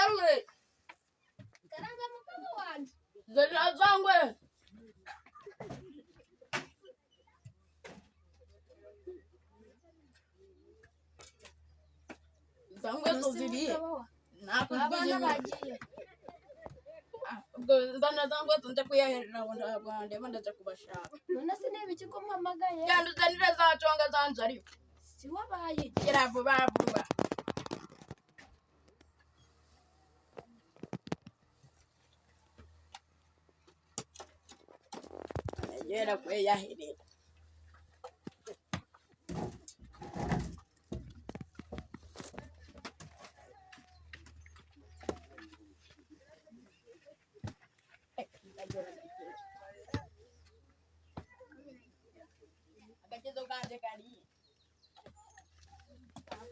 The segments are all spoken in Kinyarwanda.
garure karanga mukama wanje zangwe tuziriye nako abana bagiye ndana zangwe tunje kuyaherera abandi bandaje kubashaka none se niba ikiko mpamagaye yanduzanira za conga zanje ari si wabaye gira vuba vuba yera kuyaherera agakizo kanje kari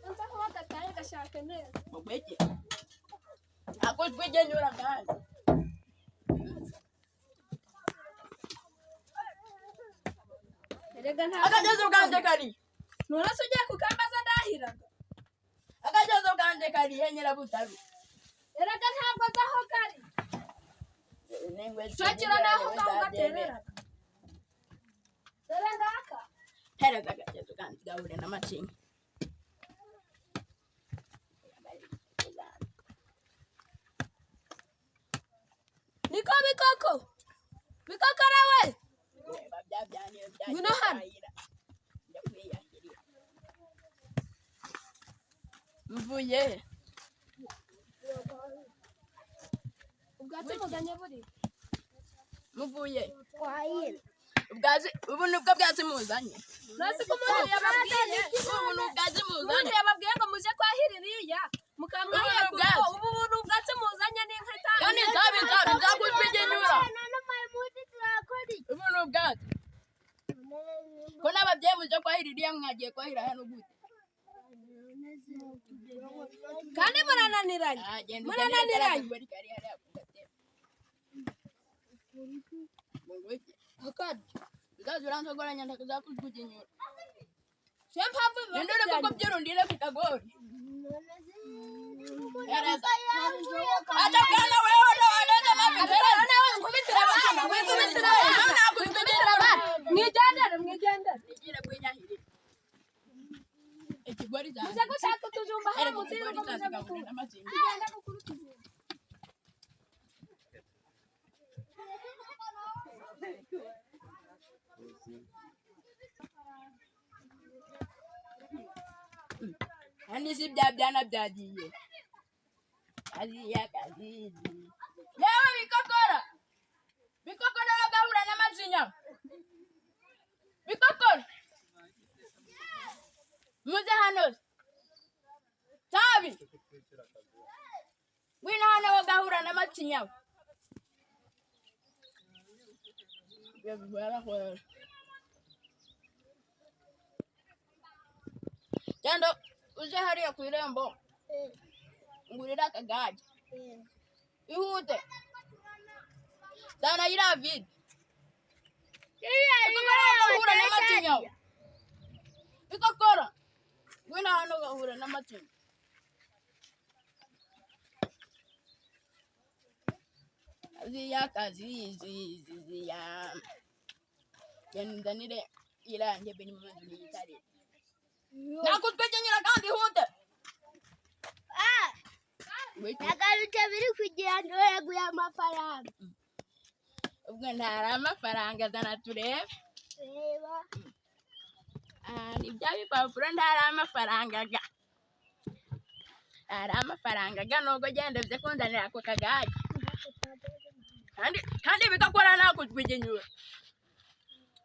nza ko batataye gashaka neza mugwege ako twegenyura kandi erega nta agakizo kanje kari none se ugiye kukambaza ndahiraga agakizo kanje kari yenyera butaru erega ntabwo zaho kari shakira naho gatereraga dore ngaka hereza agakizo kanje gahure n'amacinga niko bikoko rawe ngwino hano mvuye ubwatsi muzanye buri muvuye twahira ubwazi ubu nibwo bwazi muzanye nasi ko umuntu yababwiye ubu nubwazi umuntu muzanye yababwiye ngo muje kwahira iriya mukamwahiye kuko ubu ubwatsi muzanye n'inka itanu kandi nzabi nzakuzwigenyura ubu nubwazi ko n'ababyeyi muje kwahira iriya mwagiye kwahira hano gute kandi murananiranye uzazi uransogoranya ndakuzakuzwigenyura siyo mpamvu nindure kuko byirundire ku kagori ata kana wewe ndo aneza mami nawe nkubitira abana mwigendere igire kwinyahiri ikigori cyane muje gushaka utujumba hano munsi ikigori y'urugo cyane gahura n'amazimbi tugenda gukura utujumba kandi si bya byana byagiye kazizi yewe bikokora bagahura n'amazinya bikokora muze hano tabi wina hano bagahura n'amazinya genda uje hariya ku irembo ngurira akagage ihute zana iriya vide ugahura n'amatinya bikokora wina hano ugahura n'amatinya kaziya yanzanire irange biri mu nzu y'igitare nakutwegenyera kandi ihute nagarutse biri kugira ngo yaguye amafaranga ubwo ntari amafaranga zana turebe reba ni bya bipapuro ntari amafaranga ga nubwo genda bye kundanira ako kagage kandi bigakora nakutwegenyura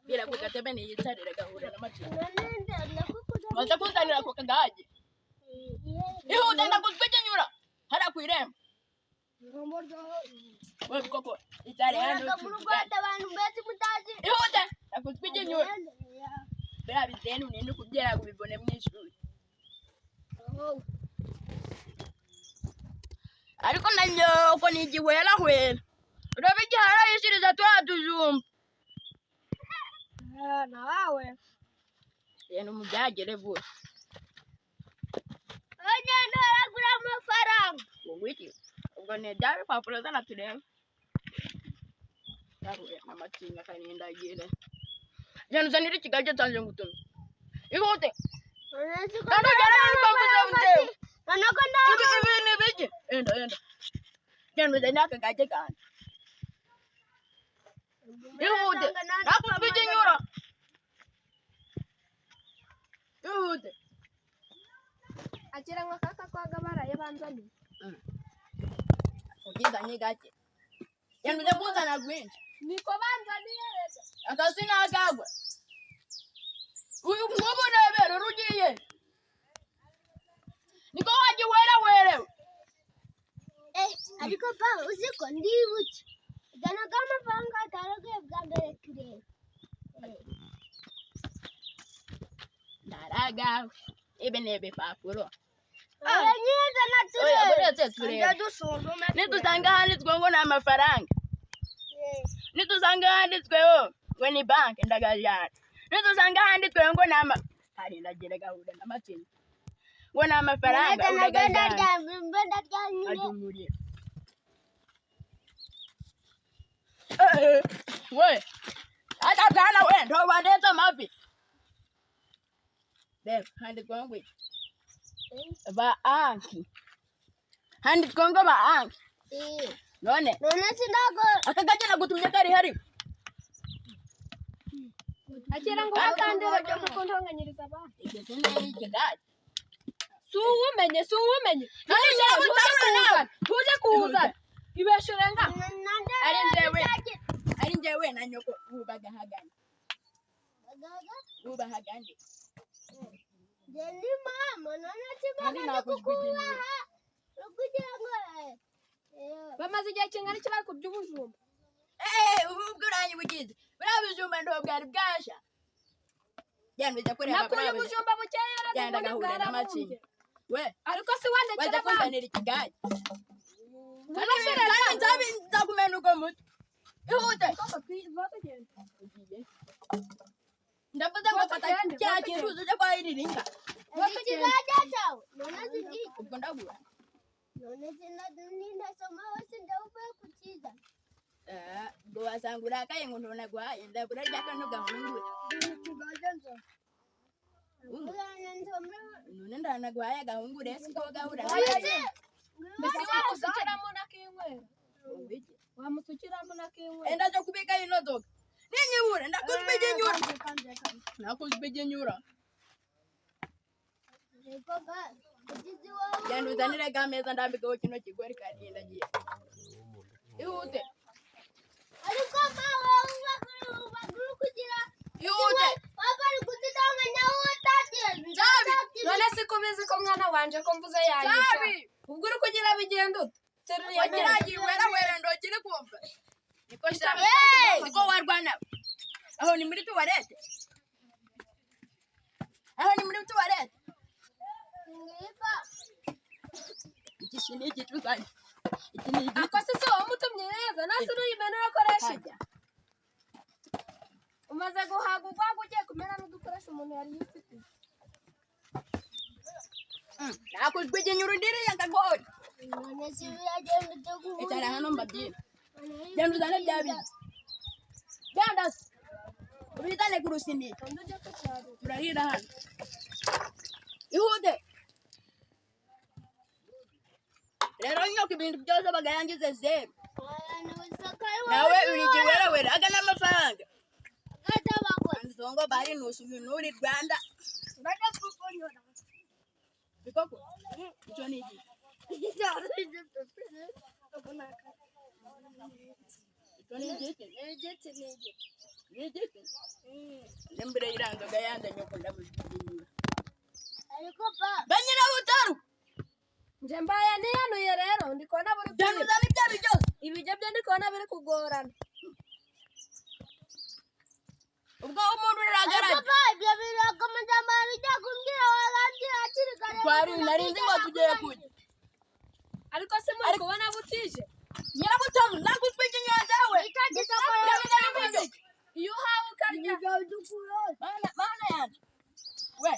bira ku gatebe niyicarire gahura n'amacinga maze kundanira ako kagage ihute ndakutwegenyura hariya ku irembo wewe koko itare hano ihute ndakutwegenyura bira bizenu nini kubyera kubibone mw'ishuri ariko na nyoko ni igihwerahwera urabigihara yishiriza twa tujumba na wawe yena umubyagere vuba agenda aragura amafaranga wiki ngo ne bya bipapuro zana turebe yahuye n'amatinga kanindagire genda uzanire ikigaje canje ngutume ihute kandi ugera hano ukambuza mutewe ibi ni biki enda genda uzanire akagaje kanje ihute nakutwike inyura ihute akira ngo kaka kwaga baraye banzaniye ubwizanye gake genda uje kuzana rwinshi niko banzaniye rero akasi nakagwa uyu nk'ubu rebera urugiye niko waje werewe ariko pa uziko ndibuke jana kama panga taraguye bwa mbere turebe ndaragawe ibi ni ibipapuro nyiza na oya buretse turebe dusuzume nidusanga handitswe ngo ni amafaranga nidusanga handitsweho ngo ni banki ndagajana nidusanga handitswe ngo ni hari ndagira gahunda n'amatsinda ngo ni amafaranga uragajana ajumuriye we hata bwana we ndo wadeta mavi reba handitswe ngo baanki handitswe ngo baanki none sinago akagaje nagutumye kari hari akira ngo bakandira byo kuntonganyiriza abantu igeze n'iki gaje suwumenye tuje kuza ibeshurenga ari njyewe na nyoko ubagahagane ubahagane Jadi mama nona tiba Kandi nakuzwigiye kugira ngo bamaze igihe kingana iki bari kurya ubujumba ubwo uranyibugize buriya bijumba ndo bwari bwasha genda ujya kureba nakuye ubujumba bukeya genda gahura n'amacinga we ariko si wandekera wajya abantu kuzanira ikigaye kandi nzakumena uko muto ihute ndavuze ngo fata cya kiruzo cyo kwahiriringa ikigaja cyawe nona zigi ubwo ndagura none ninda soma wose ndaupe kukiza ngo wasanga urakaye ngo ntonagwaye ndabura ryakano gahungura ikigaja nzo none ndanagwaye gahungure siko gahura mbese wamusukiramo nakinywera wamusukiramo nakinywera enda cyo kubika ino doga ninyibura ndakuzbiginyura nakuzbiginyura genda uzanire gameza ndambikeho kino kigori karinda giye ihute ariko mawe ubaguru kugira ihute papa ari kutitanga nyawo tagiye none sikubizi ko mwana wanje ko mvuze yanyica ubwo uri kugira bigenda ute teruye wagiragiye wera ndokiri kumva niko shaka niko warwana aho ni muri tuwarete iki ni igicukanye iki ni igiti ako se wamutumye neza nasi uruyimena urakoresha ibyo umaze guhaga urwagwa ugiye kumera n'udukoresha umuntu yari yifite nakuzbiginyura ndiriye akagori none si biragenda uteguye icara hano mbabyina genda uzane bya bintu genda ubizane ku rusini turahira hano ihute rero nyoko ibintu byose bagayangize zeru nawe urigi wera aga n'amafaranga nzongo bari nusu binuri Rwanda bikoko icyo ni iki nembere irandoga yanda nyoko ndabuzbiginyura ariko pa banyira butaru nje mbaye niyanuye rero ndikona buri genda uzane ibyo byose ibijya byo ndikona biri kugorana ubwo umuntu uragaragara papa ibyo birakomeza mari cyakumbwira warangira akiri kare twari narinzi ngo tugiye kujya ariko se muri kubona butije nyirabutamu nakuzbiginyura zawe iyo uhawe ukarya mana yanjye we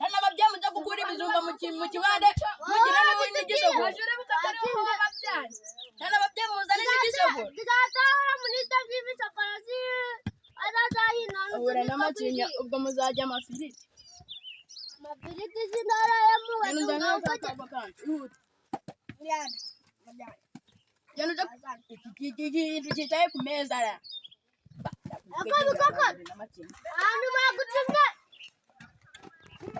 hano ababyeyi mujya kugura ibijumba mu kibande mugira n'ubundi gishoboye hajure bukata ariho babyaye cyane ababyeyi muzane n'igishogoro zizatahura muri ibyo by'ibishokoro azazahina ahura n'amacinya ubwo muzajya amafiriti amafiriti z'intara yamuwe cyicaye ku meza ara ahantu bagutumye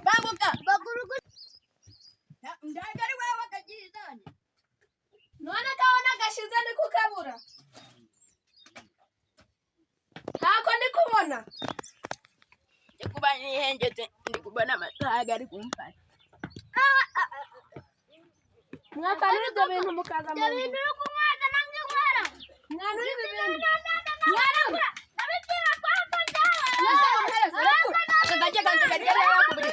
banguka bagurugu ndaga ari wowe wakagira izanye none kabona gashize ndi kukabura ntako ndi kubona ndi kuba nihengetse ndi kubona amasaga ari kumfata mwakanira ibyo bintu mukaza mu ibyo bintu uri kumwaza nange nkwara mwana uri ibi bintu nabitira kwako njyawe akagajya kanje kari yakubiri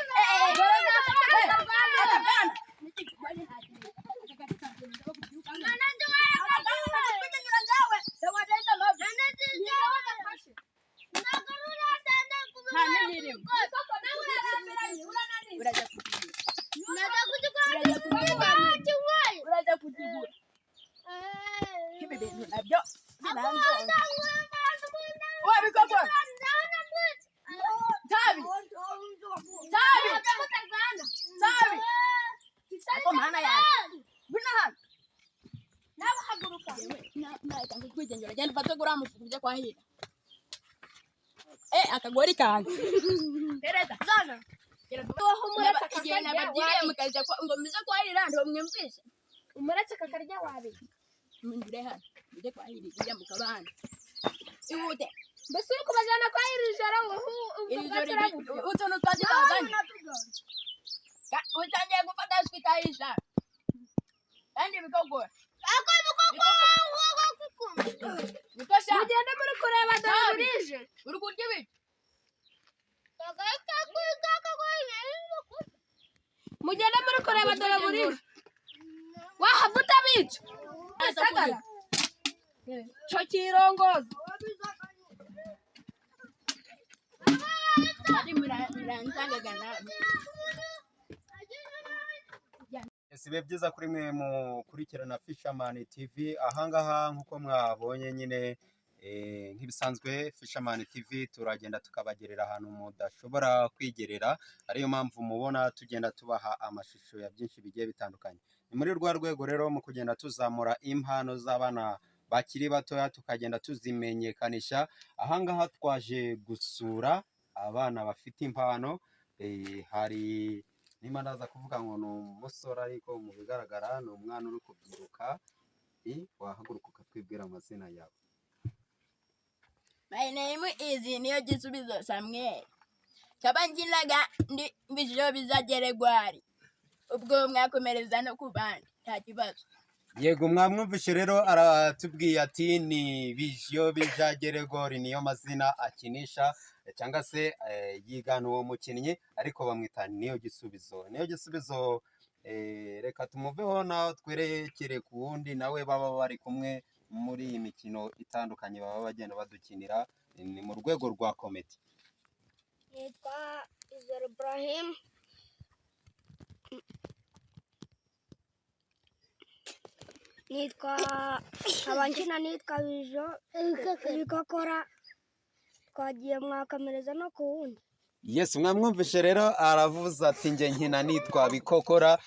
uraja kutugura ibi bintu nabyo wabikogora tabi ako mana yawe buna hano nawe haguruka naitanga kwigenjera genda ufate gura mufuko uje kwahira akagori kange tereza zana igihe nababwiriye mukaza ngo muze kwahira nto mwumvise umuretse kakarya wabi mbure hano muje kwahira ijya mu kabana ihute mbese uri kubajyana kwahira ijoro ngo utuntu twaje bazanye utangiye gufata swikahisha kandi bikogora bikosha mugende muri kureba dore burije uri kurya ibi mugende muri kureba dore burije wahavuta bica sagara cyo kirongoza ari murantangaga nawe sibe byiza kuri mwe mukurikirana Fisherman TV ahangaha nkuko mwabonye nyine nk'ibisanzwe Fisherman TV turagenda tukabagerera ahantu mudashobora kwigerera ariyo mpamvu mubona tugenda tubaha amashusho ya byinshi bigiye bitandukanye ni muri rwa rwego rero mu kugenda tuzamura impano z'abana bakiri batoya tukagenda tuzimenyekanisha ahangaha twaje gusura abana bafite impano hari nima ndaza kuvuga ngo ni umusore ariko mu bigaragara ni umwana uri kubyiruka wahaguruka ukatwibwira amazina yawe. My name is Niyogisubizo Samuel kaba nginaga ndi Vision Bizagere Gwari ubwo mwakomereza no kubandi nta kibazo yego mwamwumvishe rero aratubwiye ati ni Vision Bizagere Gwari niyo mazina akinisha cyangwa se yigana uwo mukinnyi ariko bamwita Niyogisubizo reka tumuveho nawe twerekere ku wundi nawe baba bari kumwe muri iyi mikino itandukanye baba bagenda badukinira ni mu rwego rwa comedy. Nitwa Izere Ibrahim nitwa abankina nitwa Vision Bikokora twagiye mwakomereza no ku wundi. Yes mwamwumvishe rero aravuze ati nge nkina nitwa Bikokora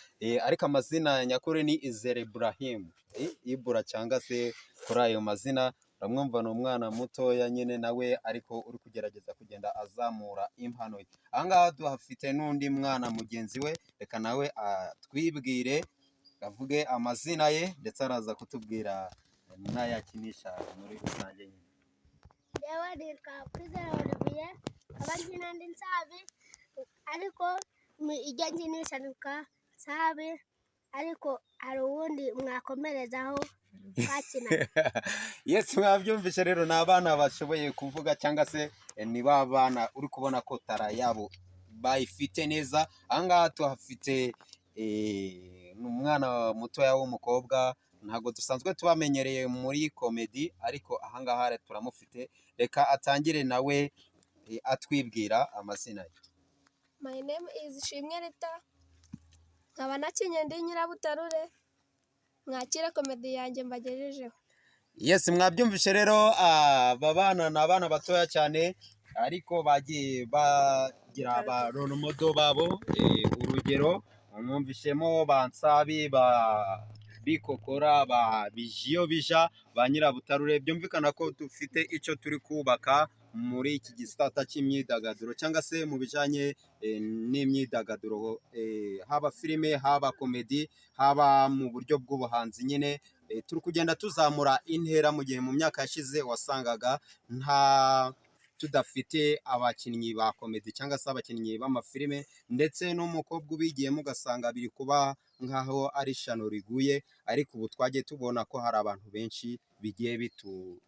ariko amazina nyakuri ni Izere Ibrahim Ibura cyangwa se kuri ayo mazina uramwumva ni umwana mutoya nyine nawe ariko uri kugerageza kugenda azamura impano ye ahangaha tuhafite n'undi mwana mugenzi we reka nawe atwibwire avuge amazina ye ndetse araza kutubwira n'ayakinisha muri rusange nyine. Yewe nitwa Kwizera Olivier kaba nkina ndi Nsabi ariko ijya nkinisha nitwa Nsabi ariko hari uwundi mwakomerezaho twakina. Yes mwabyumvishe rero ni abana bashoboye kuvuga cyangwa se ni ba bana uri kubona ko tara yabo bayifite neza ahangaha tuhafite umwana mutoya w'umukobwa ntabwo dusanzwe tubamenyereye muri comedy ariko ahangaha turamufite reka atangire nawe atwibwira amazina ye. My name is Shimwe Rita nkaba nakinye ndi Nyirabutarure mwakire komedi yanjye mbagejejeho. Yes, mwabyumvishe rero aba bana ni abana batoya cyane ariko bagiye bagira abaronomodo babo, urugero mwumvishemo Bansabi, ba Bikokora, ba Bijiyo bija, ba Nyirabutarure. Byumvikana ko dufite icyo turi kubaka muri iki gisata cy'imyidagaduro cyangwa se mu bijanye n'imyidagaduro, haba filime, haba komedi, haba mu buryo bw'ubuhanzi. Nyine turi kugenda tuzamura intera, mu gihe mu myaka yashize wasangaga tudafite abakinnyi ba komedi cyangwa se abakinnyi b'amafilime, ndetse n'umukobwa ubigiyemo ugasanga biri kuba nk'aho ari shano riguye, ariko ubu twagiye tubona ko hari abantu benshi bigiye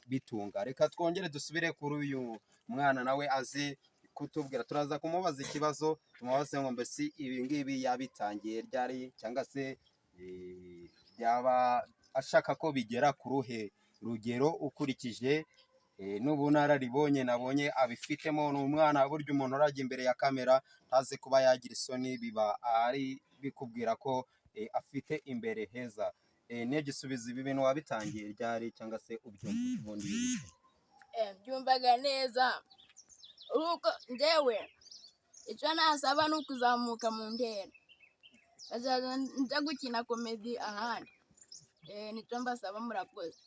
bitunga. Reka twongere dusubire kuri uyu mwana nawe azi kutubwira, turaza kumubaza ikibazo, tumubaze ngo mbese ibi ngibi yabitangiye ryari, cyangwa se yaba ashaka ko bigera ku ruhe rugero ukurikije n'ubunararibonye nabonye abifitemo. Ni umwana burya umuntu urajya imbere ya kamera ntaze kuba yagira isoni, biba ari bikubwira ko afite imbere heza. Niyo gisubizo, ibi bintu wabitangiye ryari cyangwa se ubundi byumvaga neza, uko njyewe icyo nasaba ni ukuzamuka mu ntera, njya gukina komedi ahandi, nicyo mbasaba, murakoze.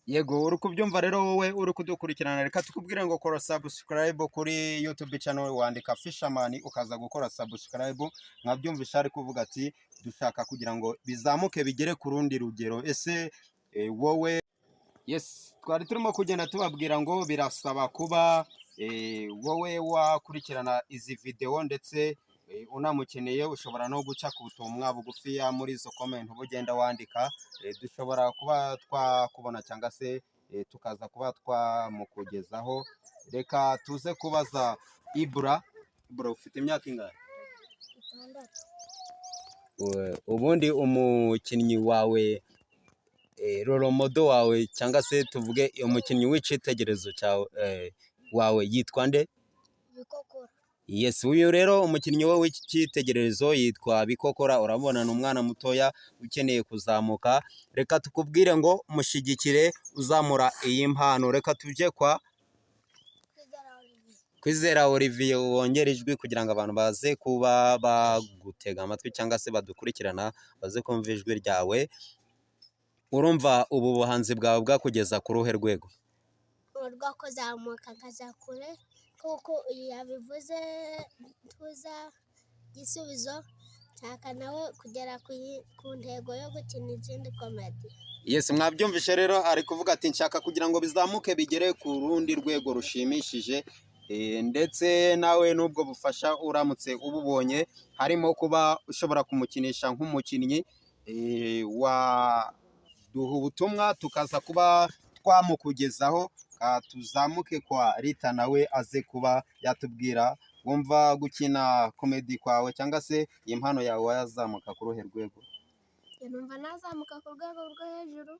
Yego, uri kubyumva rero wowe uri kudukurikirana, reka tukubwire ngo kora subscribe kuri YouTube channel, wandika Fisherman ukaza gukora subscribe. Mwabyumvisha ari kuvuga ati dushaka kugira ngo bizamuke bigere ku rundi rugero. Ese wowe, yes, twari turimo kugenda tubabwira ngo birasaba kuba wowe wakurikirana izi video, ndetse unamukeneye ushobora no guca ku butumwa bugufiya muri izo comment ubugenda wandika, dushobora kuba twakubona cyangwa se tukaza kuba twamukugezaho. Reka tuze kubaza Ibra. Ufite imyaka ingana? 6. Ubundi umukinnyi wawe, roromodo wawe, cyangwa se tuvuge umukinnyi w'icitegererezo cyawe wawe yitwa nde? Bikokora. Yes, uyu rero umukinnyi we w'icyitegererezo yitwa Bikokora. Urabona ni umwana mutoya ukeneye kuzamuka. Reka tukubwire ngo mushigikire uzamura iyi mpano. Reka tujye kwa Kwizera Olivier, wongera ijwi kugira ngo abantu baze kuba bagutega amatwi cyangwa se badukurikirana baze kumva ijwi ryawe. Urumva ubu buhanzi bwawe bwakugeza ku ruhe rwego? Urwo kuzamuka akaza kure, kuko yabivuze tuza gisubizo nshaka nawe kugera ku ntego yo gukina izindi komedi. Yes, mwabyumvishe rero ari kuvuga ati nshaka kugira ngo bizamuke bigere ku rundi rwego rushimishije, ndetse nawe n'ubwo bufasha uramutse ububonye, harimo kuba ushobora kumukinisha nk'umukinnyi, duha ubutumwa tukaza kuba twamukugezaho, tuzamuke kwa Rita nawe aze kuba yatubwira wumva gukina komedi kwawe cyangwa se iyi mpano yawe wazamuka ku ruhe rwego. Numva nazamuka ku rwego rwo hejuru,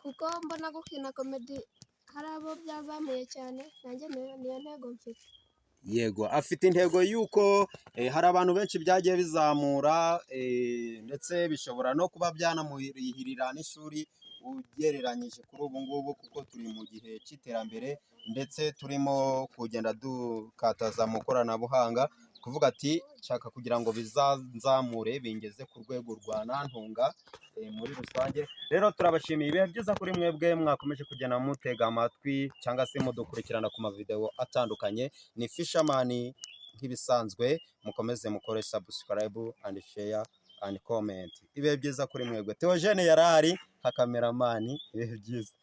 kuko mbona gukina komedi hari abo byazamuye cyane, nanjye niyo ntego mfite. Yego, afite intego y'uko hari abantu benshi byagiye bizamura, ndetse bishobora no kuba byanamuhirira n'ishuri ugereranyije kuri ubu ngubu, kuko turi mu gihe cy'iterambere ndetse turimo kugenda dukataza mu koranabuhanga. Kuvuga ati nshaka kugira ngo bizanzamure bingeze ku rwego rwa nantunga muri rusange. Rero turabashimiye, ibihe byiza kuri mwebwe mwakomeje kugenda mutega amatwi cyangwa se mudukurikirana ku mavideo atandukanye. Ni Fisherman nk'ibisanzwe, mukomeze mukore subscribe and share and comment. Ibihe byiza kuri mwebwe. Theogene yarahari nka cameraman. Ibihe byiza.